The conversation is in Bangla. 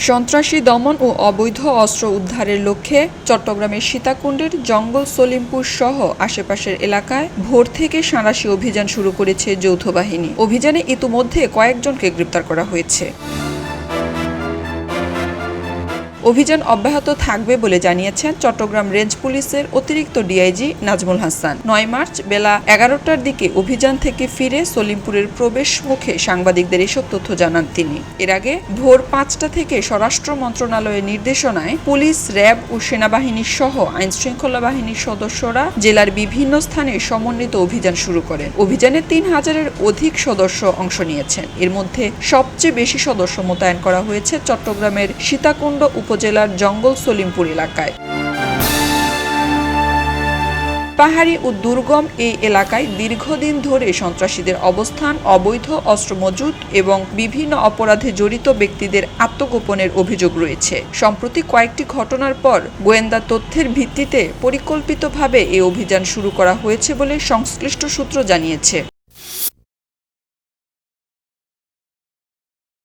সন্ত্রাসী দমন ও অবৈধ অস্ত্র উদ্ধারের লক্ষ্যে চট্টগ্রামের সীতাকুণ্ডের জঙ্গল সলিমপুর সহ আশেপাশের এলাকায় ভোর থেকে সাঁড়াশি অভিযান শুরু করেছে যৌথ বাহিনী। অভিযানে ইতিমধ্যে কয়েকজনকে গ্রেপ্তার করা হয়েছে। অভিযান অব্যাহত থাকবে বলে জানিয়েছেন চট্টগ্রাম রেঞ্জ পুলিশের অতিরিক্ত ডিআইজি নাজমুল হাসান। ৯ মার্চ বেলা ১১টার দিকে অভিযান থেকে ফিরে সলিমপুরের প্রবেশ মুখে সাংবাদিকদের এসব তথ্য জানান তিনি। এর আগে ভোর ৫টা থেকে স্বরাষ্ট্র মন্ত্রণালয়ের নির্দেশনায় পুলিশ, র্যাব ও সেনাবাহিনী সহ আইনশৃঙ্খলা বাহিনীর সদস্যরা জেলার বিভিন্ন স্থানে সমন্বিত অভিযান শুরু করেন। অভিযানে ৩,০০০-এর অধিক সদস্য অংশ নিয়েছেন। এর মধ্যে সবচেয়ে বেশি সদস্য মোতায়েন করা হয়েছে চট্টগ্রামের সীতাকুণ্ড উপজেলার জঙ্গল সলিমপুর এলাকায়। পাহাড়ি ও দুর্গম এই এলাকায় দীর্ঘদিন ধরে সন্ত্রাসীদের অবস্থান, অবৈধ অস্ত্র মজুত এবং বিভিন্ন অপরাধে জড়িত ব্যক্তিদের আত্মগোপনের অভিযোগ রয়েছে। সম্প্রতি কয়েকটি ঘটনার পর গোয়েন্দা তথ্যের ভিত্তিতে পরিকল্পিতভাবে এই অভিযান শুরু করা হয়েছে বলে সংশ্লিষ্ট সূত্র জানিয়েছে।